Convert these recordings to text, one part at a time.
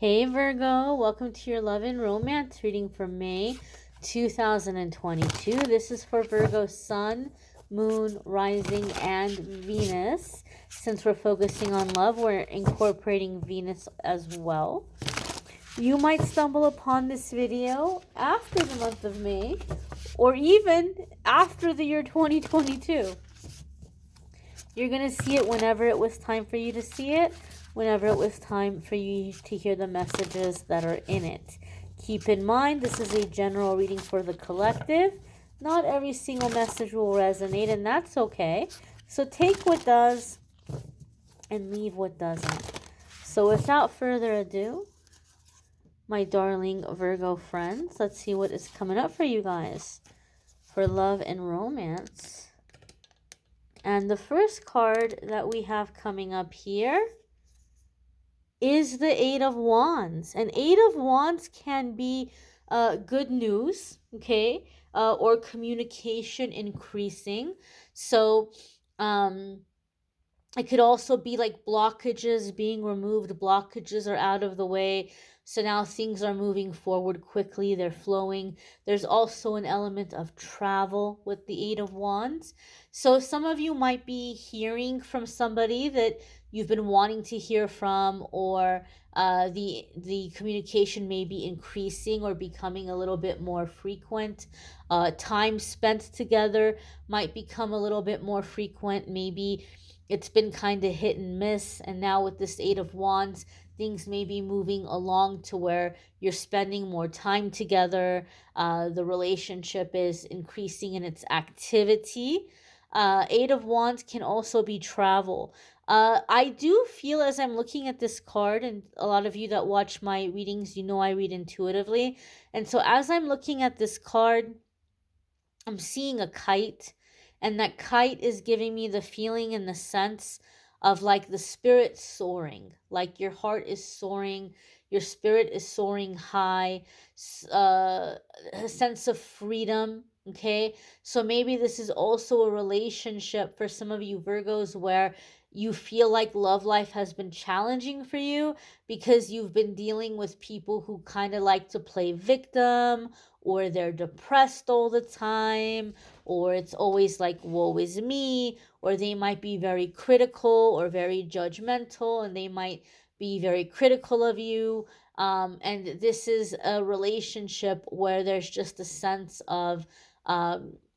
Hey Virgo, welcome to your love and romance reading for May 2022. This is for Virgo Sun, Moon, Rising, and Venus. Since we're focusing on love, we're incorporating Venus as well. You might stumble upon this video after the month of May or even after the year 2022. You're going to see it whenever it was time for you to see it, whenever it was time for you to hear the messages that are in it. Keep in mind, this is a general reading for the collective. Not every single message will resonate, and that's okay. So take what does and leave what doesn't. So without further ado, my darling Virgo friends, let's see what is coming up for you guys for love and romance. And the first card that we have coming up here is the Eight of Wands. And Eight of Wands can be good news, okay, or communication increasing. So it could also be like blockages being removed. Blockages are out of the way. So now things are moving forward quickly. They're flowing. There's also an element of travel with the Eight of Wands. So some of you might be hearing from somebody that you've been wanting to hear from, or the communication may be increasing or becoming a little bit more frequent. Time spent together might become a little bit more frequent. Maybe it's been kind of hit and miss, and now with this Eight of Wands, things may be moving along to where you're spending more time together. The relationship is increasing in its activity. Eight of Wands can also be travel. I do feel, as I'm looking at this card, and a lot of you that watch my readings, you know I read intuitively. And so as I'm looking at this card, I'm seeing a kite, and that kite is giving me the feeling and the sense of like the spirit soaring, like your heart is soaring, your spirit is soaring high, a sense of freedom. Okay, so maybe this is also a relationship for some of you Virgos where you feel like love life has been challenging for you because you've been dealing with people who kind of like to play victim, or they're depressed all the time, or it's always like, woe is me, or they might be very critical or very judgmental, and they might be very critical of you. And this is a relationship where there's just a sense of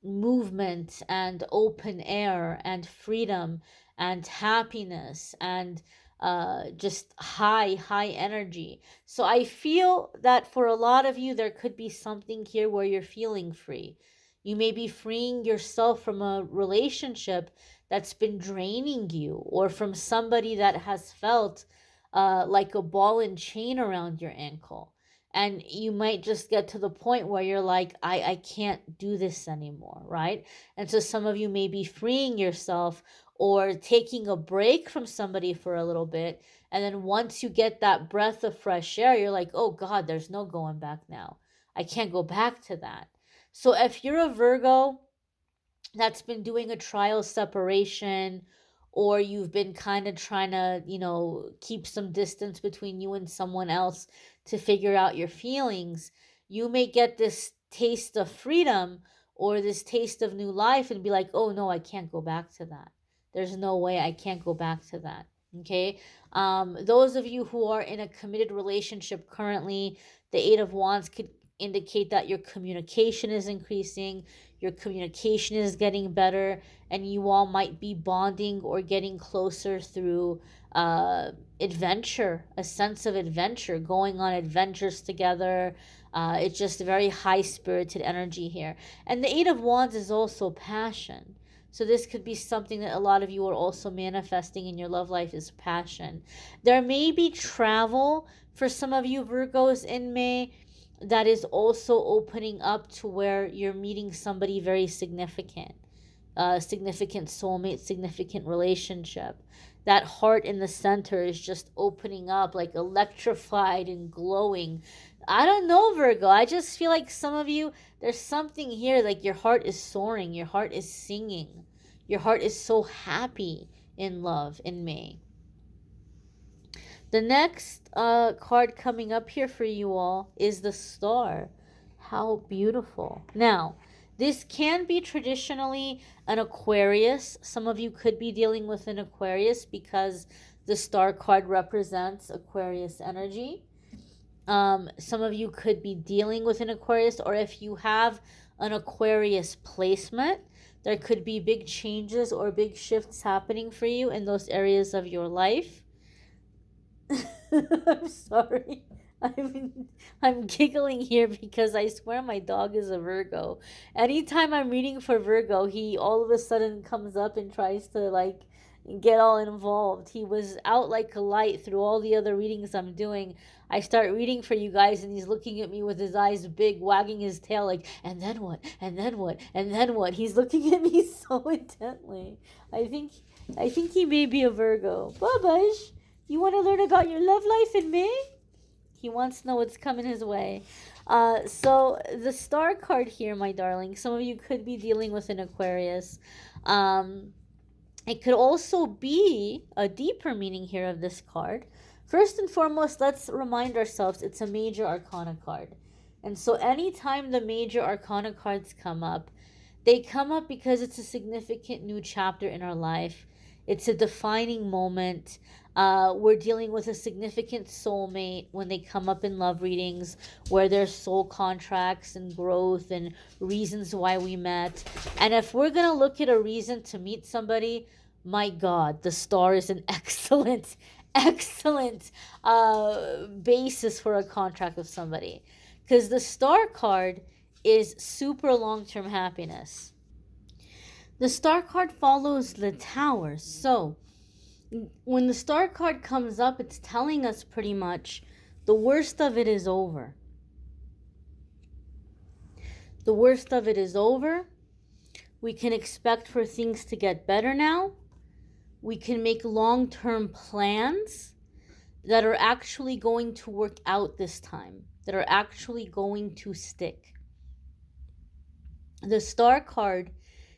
movement and open air and freedom and happiness and just high energy. So I feel that for a lot of you, there could be something here where you're feeling free. You may be freeing yourself from a relationship that's been draining you, or from somebody that has felt like a ball and chain around your ankle. And you might just get to the point where you're like, I can't do this anymore, right? And so some of you may be freeing yourself or taking a break from somebody for a little bit. And then once you get that breath of fresh air, you're like, oh God, there's no going back now. I can't go back to that. So if you're a Virgo that's been doing a trial separation, or you've been kind of trying to, keep some distance between you and someone else to figure out your feelings, you may get this taste of freedom or this taste of new life and be like, oh no, I can't go back to that. There's no way, I can't go back to that. Okay. Those of you who are in a committed relationship currently, the Eight of Wands could indicate that your communication is increasing, your communication is getting better, and you all might be bonding or getting closer through adventure, a sense of adventure, going on adventures together. It's just a very high spirited energy here. And the Eight of Wands is also passion. So this could be something that a lot of you are also manifesting in your love life, is passion. There may be travel for some of you Virgos in May that is also opening up to where you're meeting somebody very significant. Significant soulmate, significant relationship. That heart in the center is just opening up, like electrified and glowing. I don't know, Virgo. I just feel like some of you, there's something here, like your heart is soaring, your heart is singing, your heart is so happy in love in May. The next card coming up here for you all is the Star. How beautiful. Now, this can be traditionally an Aquarius. Some of you could be dealing with an Aquarius because the Star card represents Aquarius energy. Some of you could be dealing with an Aquarius, or if you have an Aquarius placement, there could be big changes or big shifts happening for you in those areas of your life. I'm sorry. I'm giggling here because I swear my dog is a Virgo. Anytime I'm reading for Virgo, he all of a sudden comes up and tries to like get all involved. He was out like a light through all the other readings I'm doing. I start reading for you guys and he's looking at me with his eyes big, wagging his tail like, and then what? And then what? And then what? He's looking at me so intently. I think he may be a Virgo. Babash, you want to learn about your love life in May? He wants to know what's coming his way. So the Star card here, my darling, some of you could be dealing with an Aquarius. It could also be a deeper meaning here of this card. First and foremost, let's remind ourselves it's a major arcana card. And so anytime the major arcana cards come up, they come up because it's a significant new chapter in our life. It's a defining moment. We're dealing with a significant soulmate when they come up in love readings, where there's soul contracts and growth and reasons why we met. And if we're going to look at a reason to meet somebody, my God, the Star is an excellent, excellent basis for a contract with somebody. Because the Star card is super long-term happiness. The Star card follows the Tower. So when the Star card comes up, it's telling us pretty much the worst of it is over. The worst of it is over. We can expect for things to get better now. We can make long-term plans that are actually going to work out this time, that are actually going to stick. The Star card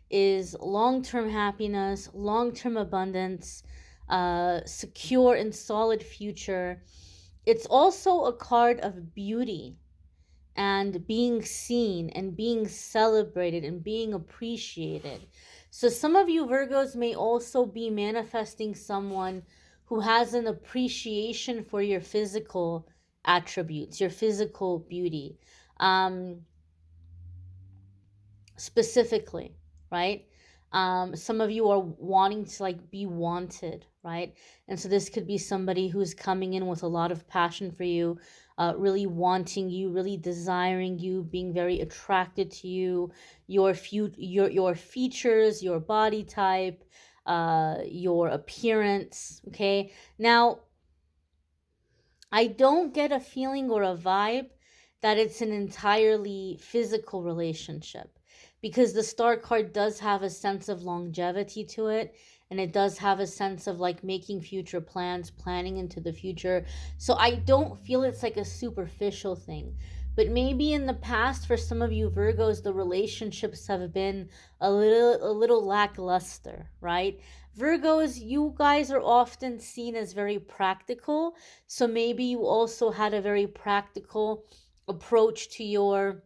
is long-term happiness, long-term abundance, secure and solid future. It's also a card of beauty and being seen and being celebrated and being appreciated. So some of you Virgos may also be manifesting someone who has an appreciation for your physical attributes, your physical beauty. Specifically, right? Some of you are wanting to like be wanted, right? And so this could be somebody who's coming in with a lot of passion for you, really wanting you, really desiring you, being very attracted to you, your features, your body type, your appearance. Okay, now I don't get a feeling or a vibe that it's an entirely physical relationship, because the Star card does have a sense of longevity to it, and it does have a sense of like making future plans, planning into the future. So I don't feel it's like a superficial thing. But maybe in the past, for some of you Virgos, the relationships have been a little lackluster, right? Virgos, you guys are often seen as very practical. So maybe you also had a very practical approach to your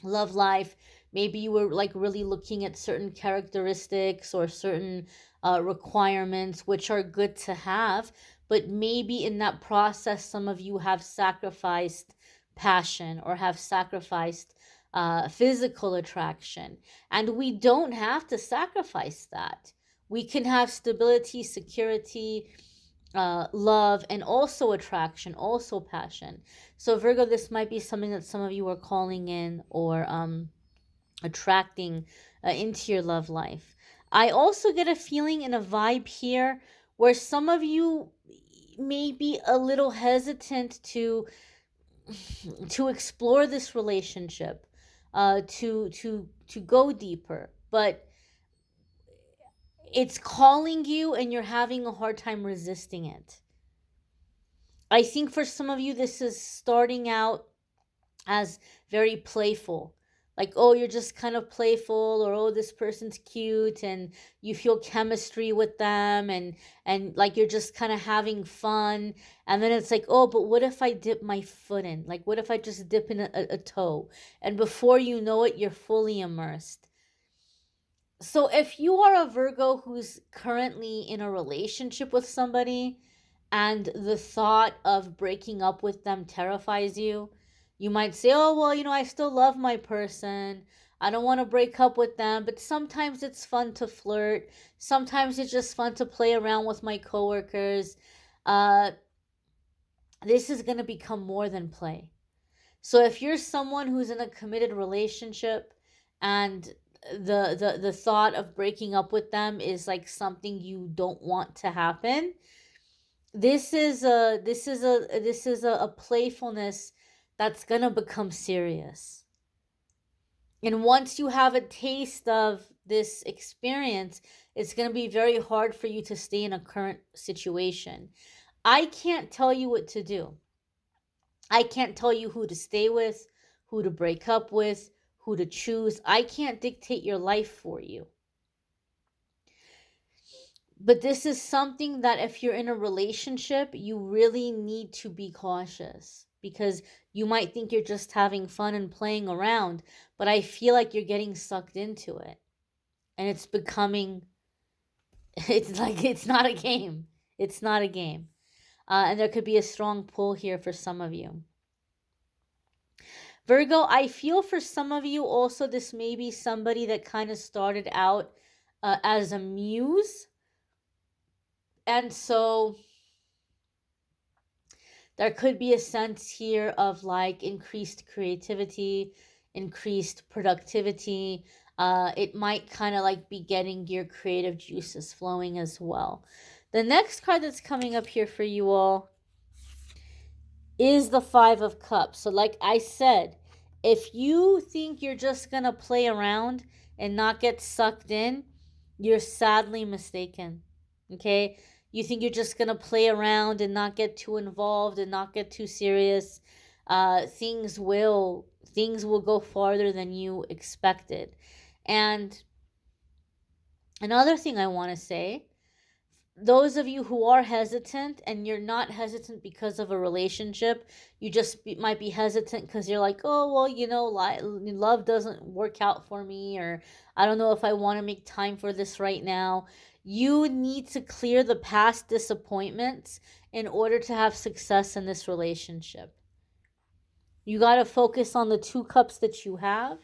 love life. Maybe you were like really looking at certain characteristics or certain requirements, which are good to have. But maybe in that process, some of you have sacrificed passion or have sacrificed physical attraction. And we don't have to sacrifice that. We can have stability, security, love, and also attraction, also passion. So Virgo, this might be something that some of you are calling in or attracting into your love life. I also get a feeling and a vibe here where some of you may be a little hesitant to explore this relationship, to go deeper, but it's calling you and you're having a hard time resisting it. I think for some of you, this is starting out as very playful, Like, oh, you're just kind of playful, or oh, this person's cute and you feel chemistry with them, and like you're just kind of having fun. And then it's like, oh, but what if I dip my foot in? Like, what if I just dip in a toe? And before you know it, you're fully immersed. So if you are a Virgo who's currently in a relationship with somebody and the thought of breaking up with them terrifies you, you might say, "Oh, well, I still love my person. I don't want to break up with them, but sometimes it's fun to flirt. Sometimes it's just fun to play around with my coworkers." Uh this is going to become more than play. So if you're someone who's in a committed relationship and the thought of breaking up with them is like something you don't want to happen, this is a playfulness that's going to become serious. And once you have a taste of this experience, it's going to be very hard for you to stay in a current situation. I can't tell you what to do. I can't tell you who to stay with, who to break up with, who to choose. I can't dictate your life for you. But this is something that if you're in a relationship, you really need to be cautious, because you might think you're just having fun and playing around, but I feel like you're getting sucked into it. And it's becoming, it's like, it's not a game. It's not a game. And there could be a strong pull here for some of you. Virgo, I feel for some of you also, this may be somebody that kind of started out as a muse. And so there could be a sense here of like increased creativity, increased productivity. It might kind of like be getting your creative juices flowing as well. The next card that's coming up here for you all is the Five of Cups. So like I said, if you think you're just going to play around and not get sucked in, you're sadly mistaken. Okay? You think you're just going to play around and not get too involved and not get too serious. Things will go farther than you expected. And another thing I want to say, those of you who are hesitant, and you're not hesitant because of a relationship, you just might be hesitant because you're like, oh, well, love doesn't work out for me, or I don't know if I want to make time for this right now. You need to clear the past disappointments in order to have success in this relationship. You got to focus on the two cups that you have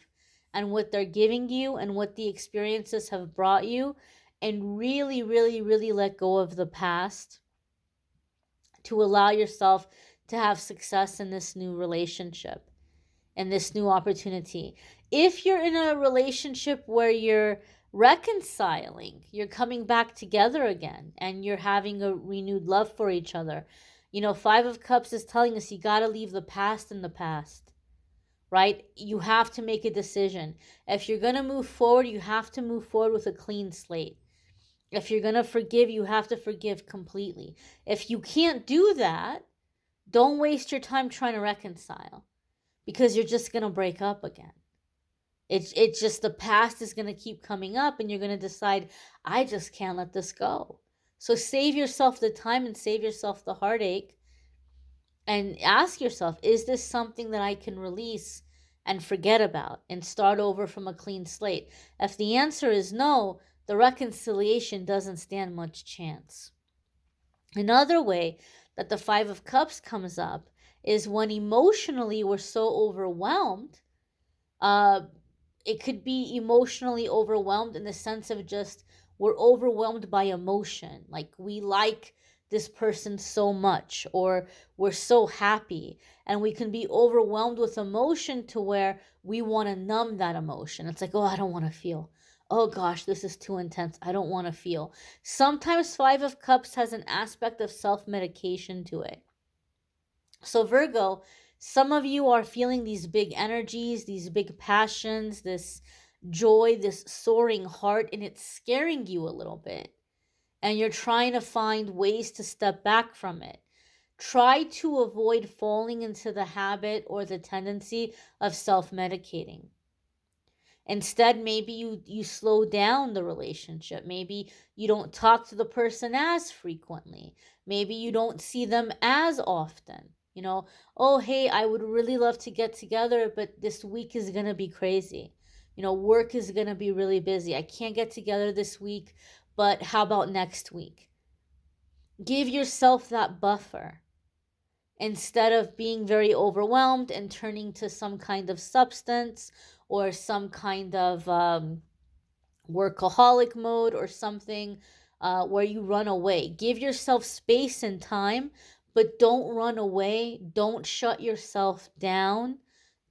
and what they're giving you and what the experiences have brought you, and really, really, really let go of the past to allow yourself to have success in this new relationship and this new opportunity. If you're in a relationship where you're reconciling, you're coming back together again, and you're having a renewed love for each other, Five of Cups is telling us you got to leave the past in the past. Right? You have to make a decision. If you're going to move forward, you have to move forward with a clean slate. If you're going to forgive, you have to forgive completely. If you can't do that, don't waste your time trying to reconcile, because you're just going to break up again. It's just the past is going to keep coming up, and you're going to decide, I just can't let this go. So save yourself the time and save yourself the heartache, and ask yourself, is this something that I can release and forget about and start over from a clean slate? If the answer is no, the reconciliation doesn't stand much chance. Another way that the Five of Cups comes up is when emotionally we're so overwhelmed. It could be emotionally overwhelmed in the sense of just we're overwhelmed by emotion. Like we like this person so much, or we're so happy, and we can be overwhelmed with emotion to where we want to numb that emotion. It's like, oh, I don't want to feel. Oh gosh, this is too intense. I don't want to feel. Sometimes Five of Cups has an aspect of self-medication to it. So Virgo, some of you are feeling these big energies, these big passions, this joy, this soaring heart, and it's scaring you a little bit. And you're trying to find ways to step back from it. Try to avoid falling into the habit or the tendency of self-medicating. Instead, maybe you slow down the relationship. Maybe you don't talk to the person as frequently. Maybe you don't see them as often. Oh, hey, I would really love to get together, but this week is going to be crazy. Work is going to be really busy. I can't get together this week, but how about next week? Give yourself that buffer instead of being very overwhelmed and turning to some kind of substance or some kind of workaholic mode or something where you run away. Give yourself space and time, but don't run away. Don't shut yourself down.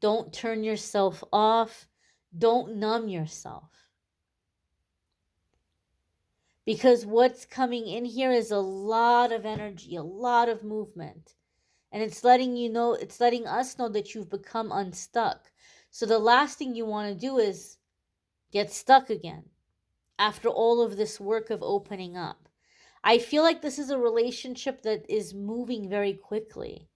Don't turn yourself off. Don't numb yourself. Because what's coming in here is a lot of energy, a lot of movement. And it's letting us know that you've become unstuck. So the last thing you want to do is get stuck again after all of this work of opening up. I feel like this is a relationship that is moving very quickly,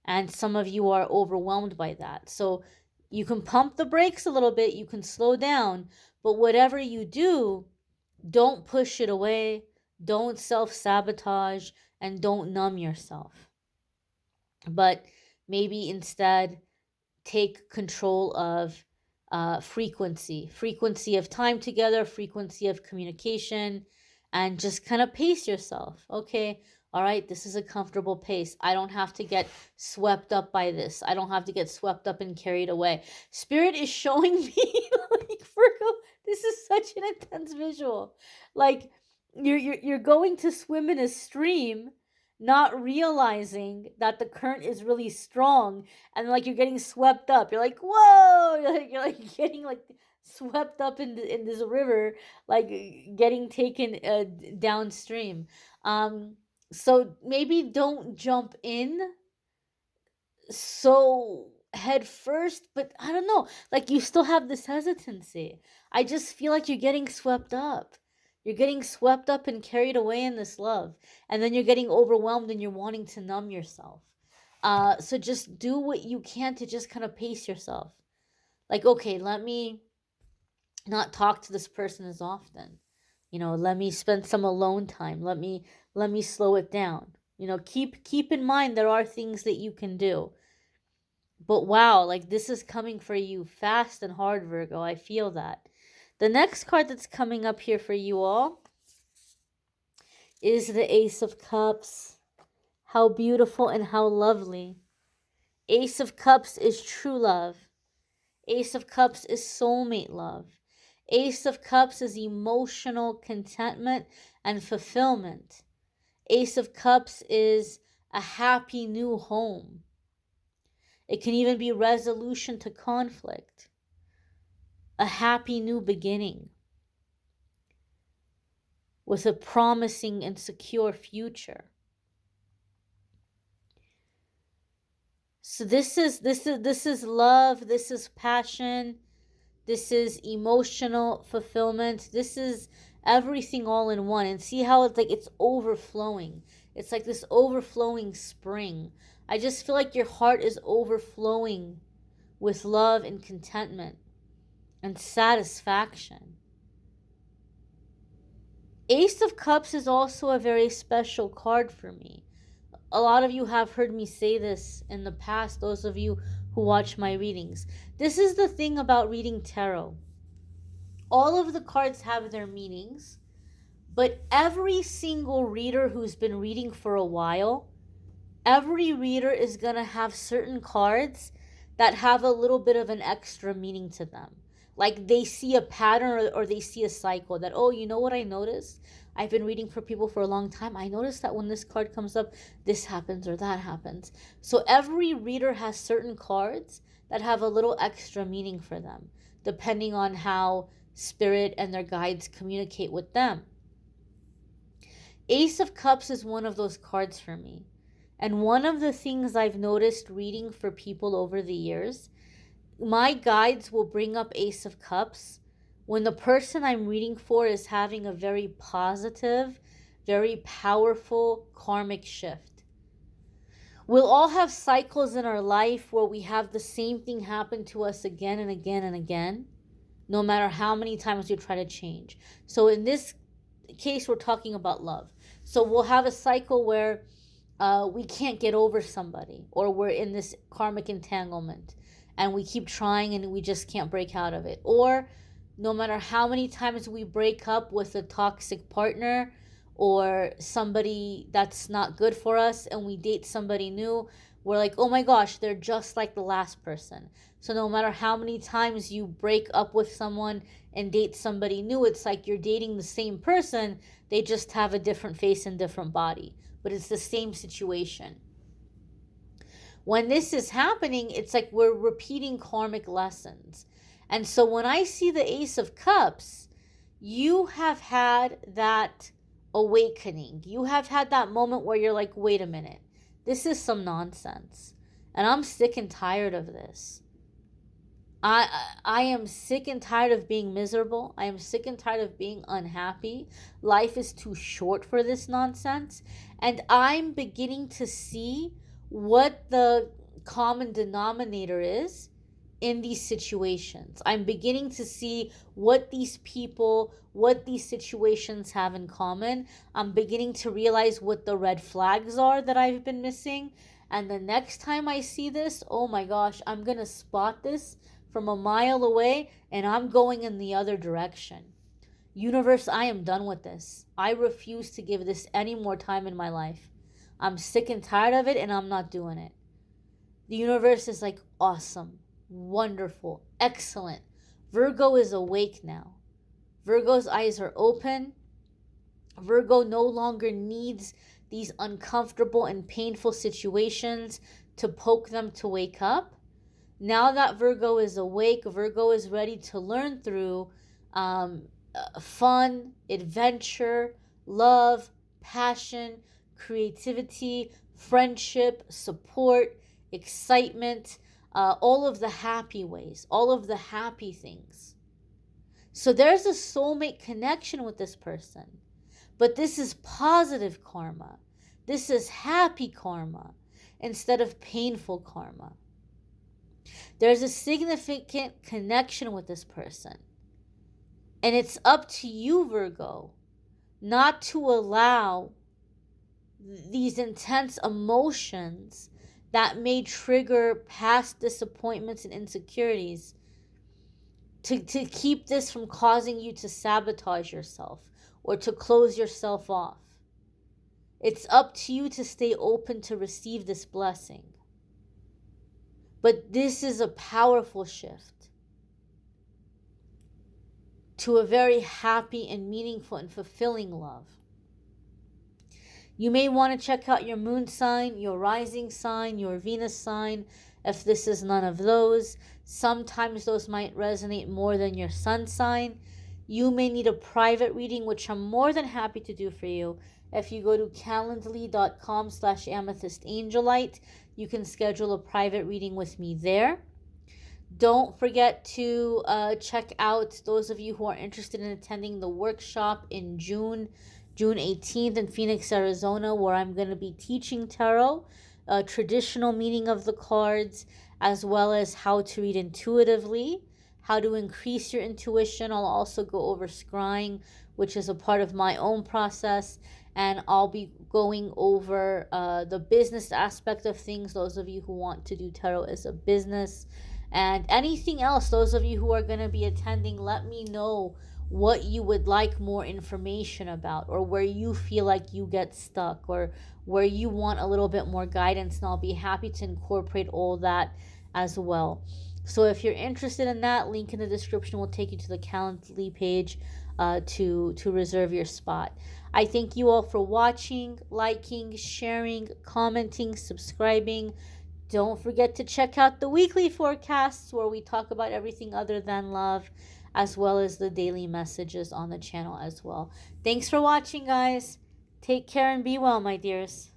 and some of you are overwhelmed by that. So you can pump the brakes a little bit, you can slow down, but whatever you do, don't push it away, don't self-sabotage, and don't numb yourself. But maybe instead take control of frequency of time together, frequency of communication, and just kind of pace yourself. Okay, all right, this is a comfortable pace. I don't have to get swept up by this. I don't have to get swept up and carried away. Spirit is showing me, like, Virgo, this is such an intense visual. Like, you're going to swim in a stream, not realizing that the current is really strong, and like you're getting swept up. You're like, whoa! You're like getting like swept up in this river, like getting taken downstream. So maybe don't jump in so head first, but I don't know. Like, you still have this hesitancy. I just feel like you're getting swept up. You're getting swept up and carried away in this love. And then you're getting overwhelmed and you're wanting to numb yourself. So just do what you can to just kind of pace yourself. Like, okay, let me not talk to this person as often. Let me spend some alone time. Let me slow it down. Keep in mind there are things that you can do. But wow, like, this is coming for you fast and hard, Virgo. I feel that. The next card that's coming up here for you all is the Ace of Cups. How beautiful and how lovely. Ace of Cups is true love. Ace of Cups is soulmate love. Ace of Cups is emotional contentment and fulfillment. Ace of Cups is a happy new home. It can even be resolution to conflict, a happy new beginning with a promising and secure future. So this is love, this is passion, this is emotional fulfillment, this is everything all in one. And see how it's like it's overflowing. It's like this overflowing spring. I just feel like your heart is overflowing with love and contentment and satisfaction. Ace of Cups is also a very special card for me. A lot of you have heard me say this in the past, those of you who watch my readings. This is the thing about reading tarot. All of the cards have their meanings, but every single reader who's been reading for a while, every reader is going to have certain cards that have a little bit of an extra meaning to them. Like, they see a pattern or they see a cycle that, oh, you know what I noticed? I've been reading for people for a long time. I noticed that when this card comes up, this happens or that happens. So every reader has certain cards that have a little extra meaning for them, depending on how spirit and their guides communicate with them. Ace of Cups is one of those cards for me. And one of the things I've noticed reading for people over the years, my guides will bring up Ace of Cups when the person I'm reading for is having a very positive, very powerful karmic shift. We'll all have cycles in our life where we have the same thing happen to us again and again and again. no matter how many times you try to change. So in this case, we're talking about love. So we'll have a cycle where we can't get over somebody, or we're in this karmic entanglement and we keep trying and we just can't break out of it. Or no matter how many times we break up with a toxic partner or somebody that's not good for us and we date somebody new, we're like, oh my gosh, they're just like the last person. So no matter how many times you break up with someone and date somebody new, it's like you're dating the same person, they just have a different face and different body, but it's the same situation. When this is happening, it's like we're repeating karmic lessons. And so when I see the Ace of Cups, you have had that awakening. You have had that moment where you're like, wait a minute, this is some nonsense. And I'm sick and tired of this. I am sick and tired of being miserable. I am sick and tired of being unhappy. Life is too short for this nonsense. And I'm beginning to see what the common denominator is in these situations. I'm beginning to see what these people, what these situations have in common. I'm beginning to realize what the red flags are that I've been missing. And the next time I see this, oh my gosh, I'm going to spot this from a mile away and I'm going in the other direction. Universe, I am done with this. I refuse to give this any more time in my life. I'm sick and tired of it and I'm not doing it. The universe is like, awesome, wonderful, excellent. Virgo is awake now. Virgo's eyes are open. Virgo no longer needs these uncomfortable and painful situations to poke them to wake up. Now that Virgo is awake, Virgo is ready to learn through fun, adventure, love, passion, creativity, friendship, support, excitement, all of the happy ways, all of the happy things. So there's a soulmate connection with this person. But this is positive karma. This is happy karma instead of painful karma. There's a significant connection with this person. And it's up to you, Virgo, not to allow these intense emotions that may trigger past disappointments and insecurities to keep this from causing you to sabotage yourself or to close yourself off. It's up to you to stay open to receive this blessing. But this is a powerful shift to a very happy and meaningful and fulfilling love. You may want to check out your moon sign, your rising sign, your Venus sign, if this is none of those. Sometimes those might resonate more than your sun sign. You may need a private reading, which I'm more than happy to do for you. If you go to calendly.com/amethystangelite, you can schedule a private reading with me there. Don't forget to check out those of you who are interested in attending the workshop in June 18th in Phoenix, Arizona, where I'm going to be teaching tarot, traditional meaning of the cards, as well as how to read intuitively, how to increase your intuition. I'll also go over scrying, which is a part of my own process, and I'll be going over the business aspect of things, those of you who want to do tarot as a business, and anything else. Those of you who are going to be attending, let me know what you would like more information about, or where you feel like you get stuck, or where you want a little bit more guidance, and I'll be happy to incorporate all that as well. So if you're interested in that, link in the description will take you to the Calendly page to reserve your spot. I thank you all for watching, liking, sharing, commenting, subscribing. Don't forget to check out the weekly forecasts where we talk about everything other than love, as well as the daily messages on the channel as well. Thanks for watching, guys. Take care and be well, my dears.